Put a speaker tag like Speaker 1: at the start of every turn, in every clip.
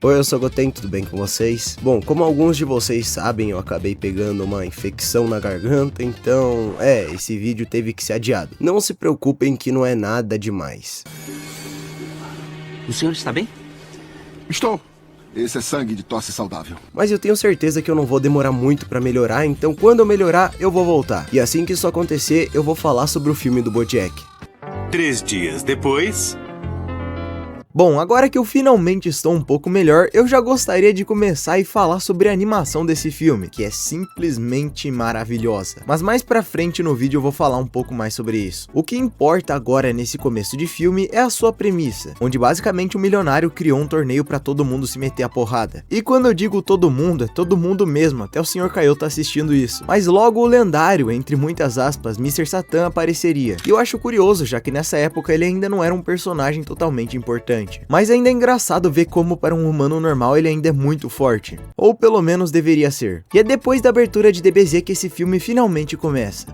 Speaker 1: Oi, eu sou o Goten, tudo bem com vocês? Bom, como alguns de vocês sabem, eu acabei pegando uma infecção na garganta, então, esse vídeo teve que ser adiado. Não se preocupem que não é nada demais.
Speaker 2: O senhor está bem?
Speaker 3: Estou. Esse é sangue de tosse saudável.
Speaker 1: Mas eu tenho certeza que eu não vou demorar muito pra melhorar, então quando eu melhorar, eu vou voltar. E assim que isso acontecer, eu vou falar sobre o filme do BoJack.
Speaker 4: 3 dias depois...
Speaker 5: Bom, agora que eu finalmente estou um pouco melhor, eu já gostaria de começar e falar sobre a animação desse filme, que é simplesmente maravilhosa. Mas mais pra frente no vídeo eu vou falar um pouco mais sobre isso. O que importa agora nesse começo de filme é a sua premissa, onde basicamente um milionário criou um torneio pra todo mundo se meter a porrada. E quando eu digo todo mundo, é todo mundo mesmo, até o Sr. Caio tá assistindo isso. Mas logo o lendário, entre muitas aspas, Mr. Satan apareceria. E eu acho curioso, já que nessa época ele ainda não era um personagem totalmente importante. Mas ainda é engraçado ver como para um humano normal ele ainda é muito forte. Ou pelo menos deveria ser. E é depois da abertura de DBZ que esse filme finalmente começa.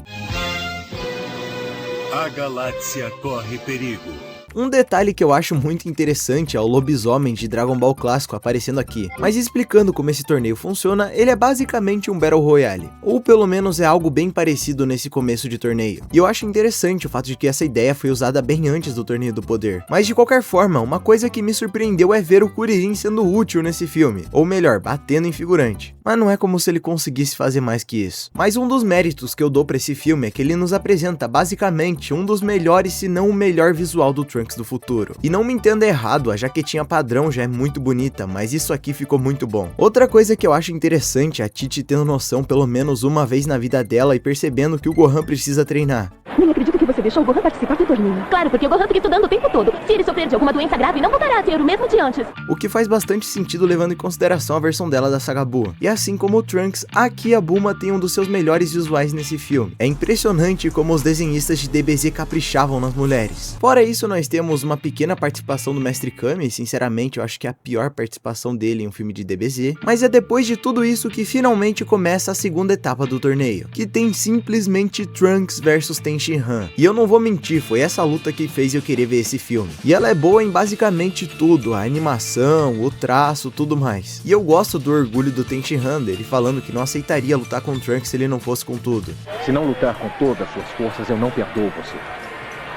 Speaker 4: A galáxia corre perigo.
Speaker 5: Um detalhe que eu acho muito interessante é o lobisomem de Dragon Ball clássico aparecendo aqui, mas explicando como esse torneio funciona, ele é basicamente um Battle Royale, ou pelo menos é algo bem parecido nesse começo de torneio. E eu acho interessante o fato de que essa ideia foi usada bem antes do Torneio do Poder. Mas de qualquer forma, uma coisa que me surpreendeu é ver o Kuririn sendo útil nesse filme, ou melhor, batendo em figurante. Mas não é como se ele conseguisse fazer mais que isso. Mas um dos méritos que eu dou pra esse filme é que ele nos apresenta basicamente um dos melhores, se não o melhor visual do Trunks do futuro. E não me entenda errado, a jaquetinha padrão já é muito bonita, mas isso aqui ficou muito bom. Outra coisa que eu acho interessante é a Titi tendo noção pelo menos uma vez na vida dela e percebendo que o Gohan precisa treinar.
Speaker 6: Nem acredito que você deixou o Gohan participar do torneio. Claro, porque o Gohan fica estudando o tempo todo. Se ele sofrer de alguma doença grave, não voltará a ser o mesmo de antes.
Speaker 5: O que faz bastante sentido levando em consideração a versão dela da saga Buu. E assim como o Trunks, aqui a Bulma tem um dos seus melhores visuais nesse filme. É impressionante como os desenhistas de DBZ caprichavam nas mulheres. Fora isso, nós temos uma pequena participação do Mestre Kami, sinceramente eu acho que é a pior participação dele em um filme de DBZ. Mas é depois de tudo isso que finalmente começa a segunda etapa do torneio, que tem simplesmente Trunks versus Ten Shinhan. E eu não vou mentir, foi essa luta que fez eu querer ver esse filme. E ela é boa em basicamente tudo, a animação, o traço, tudo mais. E eu gosto do orgulho do Ten Shinhan, dele falando que não aceitaria lutar com o Trunks se ele não fosse com tudo.
Speaker 7: Se não lutar com todas as suas forças, eu não perdoo você.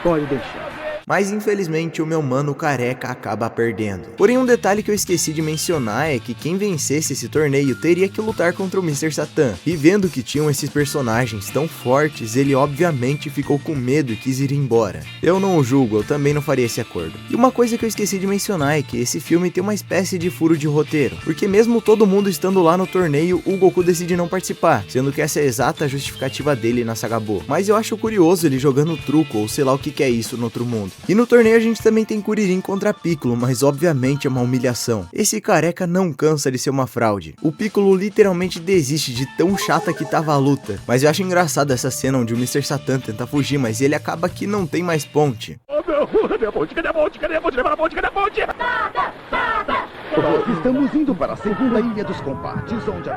Speaker 7: Pode deixar.
Speaker 5: Mas infelizmente o meu mano careca acaba perdendo. Porém um detalhe que eu esqueci de mencionar é que quem vencesse esse torneio teria que lutar contra o Mr. Satan. E vendo que tinham esses personagens tão fortes, ele obviamente ficou com medo e quis ir embora. Eu não o julgo, eu também não faria esse acordo. E uma coisa que eu esqueci de mencionar é que esse filme tem uma espécie de furo de roteiro, porque mesmo todo mundo estando lá no torneio, o Goku decide não participar, sendo que essa é a exata justificativa dele na saga Buu. Mas eu acho curioso ele jogando truco ou sei lá o que é isso no outro mundo. E no torneio a gente também tem Kuririn contra Piccolo, mas obviamente é uma humilhação. Esse careca não cansa de ser uma fraude. O Piccolo literalmente desiste de tão chata que tava a luta. Mas eu acho engraçado essa cena onde o Mr. Satan tenta fugir, mas ele acaba que não tem mais ponte.
Speaker 7: Oh não, cadê a ponte? Cadê a ponte? Cadê a ponte? Leva a ponte, cadê a ponte? Estamos indo para a segunda ilha dos combates, onde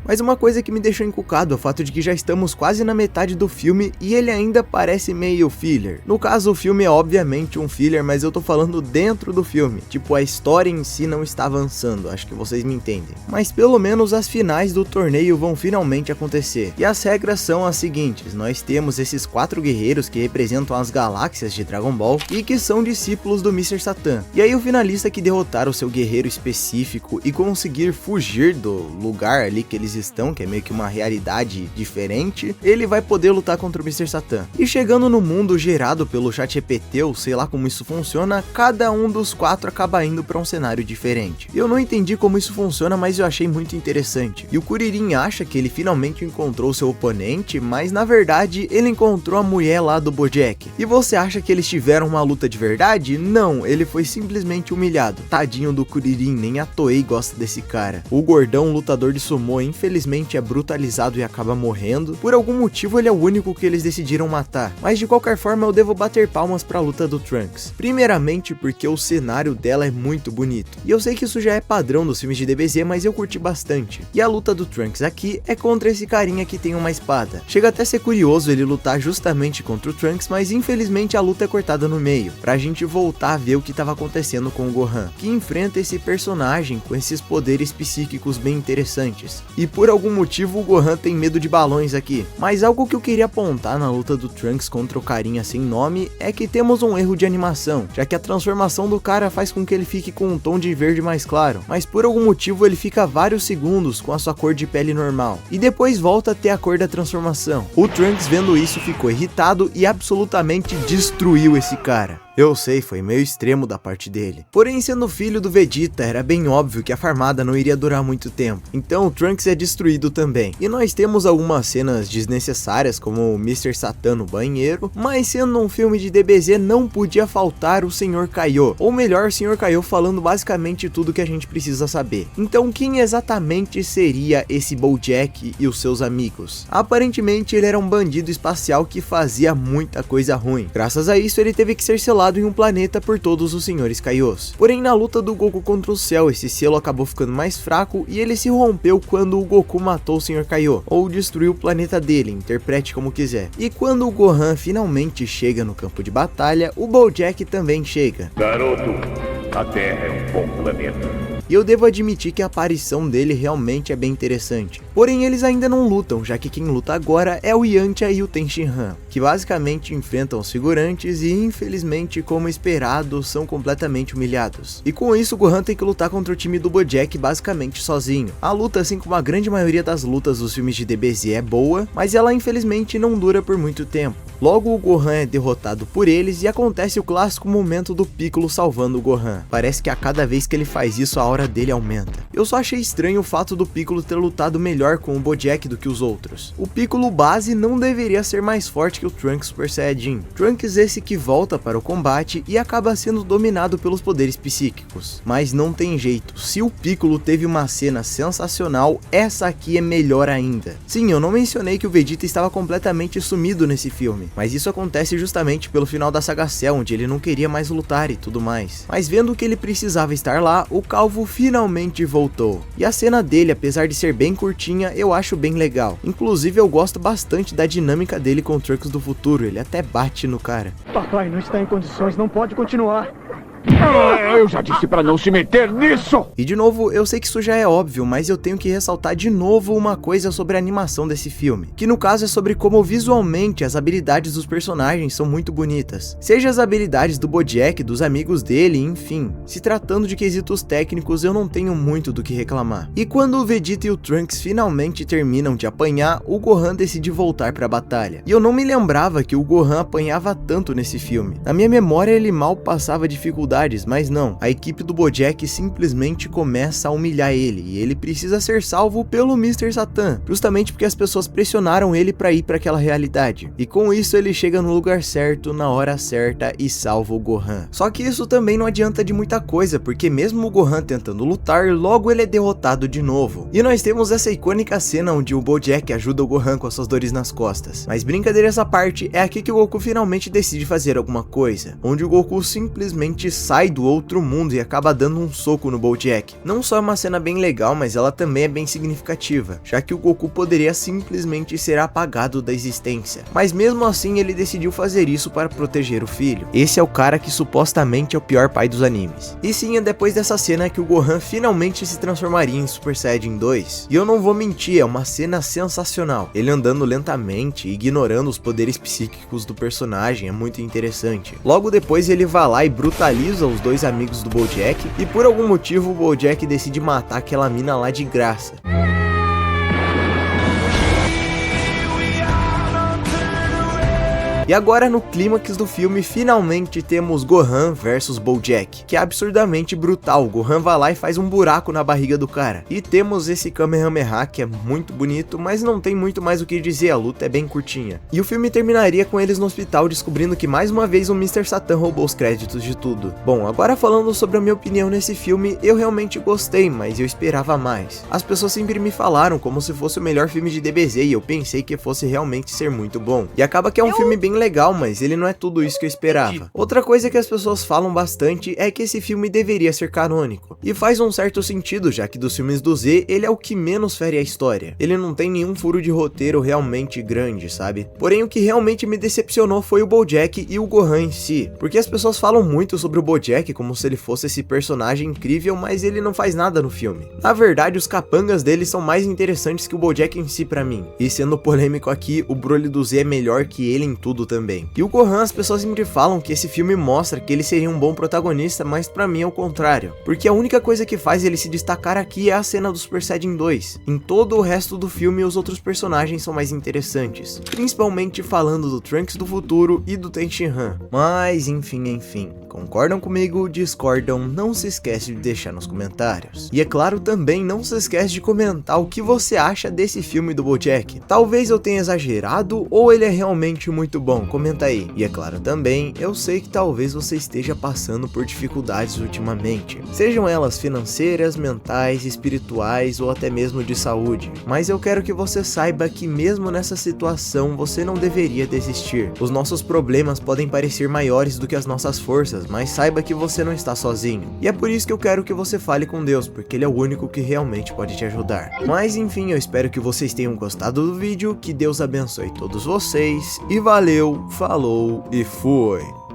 Speaker 5: Mas uma coisa que me deixou encucado é o fato de que já estamos quase na metade do filme e ele ainda parece meio filler. No caso, o filme é obviamente um filler, mas eu tô falando dentro do filme. Tipo, a história em si não está avançando, acho que vocês me entendem. Mas pelo menos as finais do torneio vão finalmente acontecer. E as regras são as seguintes, nós temos esses 4 guerreiros que representam as galáxias de Dragon Ball e que são discípulos do Mr. Satan. E aí o finalista que derrotar o seu guerreiro específico e conseguir fugir do lugar ali que eles estão, que é meio que uma realidade diferente, ele vai poder lutar contra o Mr. Satan. E chegando no mundo gerado pelo ChatGPT, ou sei lá como isso funciona, cada um dos 4 acaba indo para um cenário diferente. Eu não entendi como isso funciona, mas eu achei muito interessante. E o Kuririn acha que ele finalmente encontrou seu oponente, mas na verdade ele encontrou a mulher lá do BoJack. E você acha que eles tiveram uma luta de verdade? Não, ele foi simplesmente humilhado. Tadinho do Kuririn, nem a Toei gosta desse cara. O gordão lutador de sumô, infelizmente infelizmente é brutalizado e acaba morrendo. Por algum motivo ele é o único que eles decidiram matar, mas de qualquer forma eu devo bater palmas pra luta do Trunks. Primeiramente porque o cenário dela é muito bonito, e eu sei que isso já é padrão dos filmes de DBZ, mas eu curti bastante. E a luta do Trunks aqui é contra esse carinha que tem uma espada. Chega até a ser curioso ele lutar justamente contra o Trunks, mas infelizmente a luta é cortada no meio, pra gente voltar a ver o que estava acontecendo com o Gohan, que enfrenta esse personagem com esses poderes psíquicos bem interessantes. E por algum motivo o Gohan tem medo de balões aqui. Mas algo que eu queria apontar na luta do Trunks contra o carinha sem nome é que temos um erro de animação, já que a transformação do cara faz com que ele fique com um tom de verde mais claro, mas por algum motivo ele fica vários segundos com a sua cor de pele normal, e depois volta a ter a cor da transformação. O Trunks vendo isso ficou irritado e absolutamente destruiu esse cara. Eu sei, foi meio extremo da parte dele. Porém, sendo filho do Vegeta, era bem óbvio que a farmada não iria durar muito tempo. Então o Trunks é destruído também. E nós temos algumas cenas desnecessárias, como o Mr. Satan no banheiro, mas sendo um filme de DBZ não podia faltar o Sr. Kaiô. Ou melhor, o Sr. Kaiô falando basicamente tudo que a gente precisa saber. Então quem exatamente seria esse Bojack e os seus amigos? Aparentemente ele era um bandido espacial que fazia muita coisa ruim. Graças a isso ele teve que ser selado em um planeta por todos os senhores Kaiôs. Porém, na luta do Goku contra o Cell, esse selo acabou ficando mais fraco e ele se rompeu quando o Goku matou o Sr. Kaiô, ou destruiu o planeta dele, interprete como quiser. E quando o Gohan finalmente chega no campo de batalha, o Bojack também chega.
Speaker 8: Garoto, a Terra é um bom planeta.
Speaker 5: E eu devo admitir que a aparição dele realmente é bem interessante. Porém, eles ainda não lutam, já que quem luta agora é o Yantia e o Ten Shinhan, que basicamente enfrentam os figurantes e infelizmente, como esperado, são completamente humilhados. E com isso, o Gohan tem que lutar contra o time do Bojack basicamente sozinho. A luta, assim como a grande maioria das lutas dos filmes de DBZ, é boa, mas ela infelizmente não dura por muito tempo. Logo, o Gohan é derrotado por eles e acontece o clássico momento do Piccolo salvando o Gohan. Parece que a cada vez que ele faz isso, a hora dele aumenta. Eu só achei estranho o fato do Piccolo ter lutado melhor com o Bojack do que os outros. O Piccolo base não deveria ser mais forte que o Trunks Super Saiyajin. Trunks esse que volta para o combate e acaba sendo dominado pelos poderes psíquicos. Mas não tem jeito, se o Piccolo teve uma cena sensacional, essa aqui é melhor ainda. Sim, eu não mencionei que o Vegeta estava completamente sumido nesse filme, mas isso acontece justamente pelo final da saga Cell, onde ele não queria mais lutar e tudo mais. Mas vendo que ele precisava estar lá, o Calvo finalmente voltou. E a cena dele, apesar de ser bem curtinha, eu acho bem legal. Inclusive eu gosto bastante da dinâmica dele com o Trunks do futuro, ele até bate no cara.
Speaker 7: Papai não está em condições, não pode continuar.
Speaker 8: Eu já disse pra não se meter nisso!
Speaker 5: E de novo, eu sei que isso já é óbvio, mas eu tenho que ressaltar de novo uma coisa sobre a animação desse filme, que no caso é sobre como visualmente as habilidades dos personagens são muito bonitas. Seja as habilidades do Bojack, dos amigos dele, enfim. Se tratando de quesitos técnicos, eu não tenho muito do que reclamar. E quando o Vegeta e o Trunks finalmente terminam de apanhar, o Gohan decide voltar pra batalha. E eu não me lembrava que o Gohan apanhava tanto nesse filme. Na minha memória ele mal passava dificuldades, mas não, a equipe do Bojack simplesmente começa a humilhar ele, e ele precisa ser salvo pelo Mr. Satan, justamente porque as pessoas pressionaram ele pra ir pra aquela realidade. E com isso ele chega no lugar certo, na hora certa e salva o Gohan. Só que isso também não adianta de muita coisa, porque mesmo o Gohan tentando lutar, logo ele é derrotado de novo. E nós temos essa icônica cena onde o Bojack ajuda o Gohan com as suas dores nas costas. Mas brincadeira essa parte, é aqui que o Goku finalmente decide fazer alguma coisa, onde o Goku simplesmente sai do outro mundo e acaba dando um soco no Bojack. Não só é uma cena bem legal, mas ela também é bem significativa, já que o Goku poderia simplesmente ser apagado da existência. Mas mesmo assim ele decidiu fazer isso para proteger o filho. Esse é o cara que supostamente é o pior pai dos animes. E sim, é depois dessa cena que o Gohan finalmente se transformaria em Super Saiyajin 2. E eu não vou mentir, é uma cena sensacional. Ele andando lentamente, ignorando os poderes psíquicos do personagem, é muito interessante. Logo depois ele vai lá e brutaliza os dois amigos do Bojack, e por algum motivo o Bojack decide matar aquela mina lá de graça. E agora no clímax do filme, finalmente temos Gohan versus Bojack, que é absurdamente brutal. O Gohan vai lá e faz um buraco na barriga do cara. E temos esse Kamehameha que é muito bonito, mas não tem muito mais o que dizer, a luta é bem curtinha. E o filme terminaria com eles no hospital descobrindo que mais uma vez o Mr. Satan roubou os créditos de tudo. Bom, agora falando sobre a minha opinião nesse filme, eu realmente gostei, mas eu esperava mais. As pessoas sempre me falaram como se fosse o melhor filme de DBZ e eu pensei que fosse realmente ser muito bom. E acaba que é um filme bem legal, mas ele não é tudo isso que eu esperava. Outra coisa que as pessoas falam bastante é que esse filme deveria ser canônico. E faz um certo sentido, já que dos filmes do Z, ele é o que menos fere a história. Ele não tem nenhum furo de roteiro realmente grande, sabe? Porém, o que realmente me decepcionou foi o Bojack e o Gohan em si. Porque as pessoas falam muito sobre o Bojack como se ele fosse esse personagem incrível, mas ele não faz nada no filme. Na verdade, os capangas dele são mais interessantes que o Bojack em si pra mim. E sendo polêmico aqui, o Broly do Z é melhor que ele em tudo também. E o Gohan, as pessoas sempre falam que esse filme mostra que ele seria um bom protagonista, mas pra mim é o contrário. Porque a única coisa que faz ele se destacar aqui é a cena do Super Saiyajin 2. Em todo o resto do filme, os outros personagens são mais interessantes. Principalmente falando do Trunks do futuro e do Tenshinhan. Mas enfim. Concordam comigo? Discordam? Não se esquece de deixar nos comentários. E é claro, também não se esquece de comentar o que você acha desse filme do Bojack. Talvez eu tenha exagerado ou ele é realmente muito bom, comenta aí. E é claro também, eu sei que talvez você esteja passando por dificuldades ultimamente, sejam elas financeiras, mentais, espirituais ou até mesmo de saúde. Mas eu quero que você saiba que mesmo nessa situação você não deveria desistir. Os nossos problemas podem parecer maiores do que as nossas forças, mas saiba que você não está sozinho. E é por isso que eu quero que você fale com Deus, porque ele é o único que realmente pode te ajudar. Mas enfim, eu espero que vocês tenham gostado do vídeo, que Deus abençoe todos vocês, e valeu, falou e fui!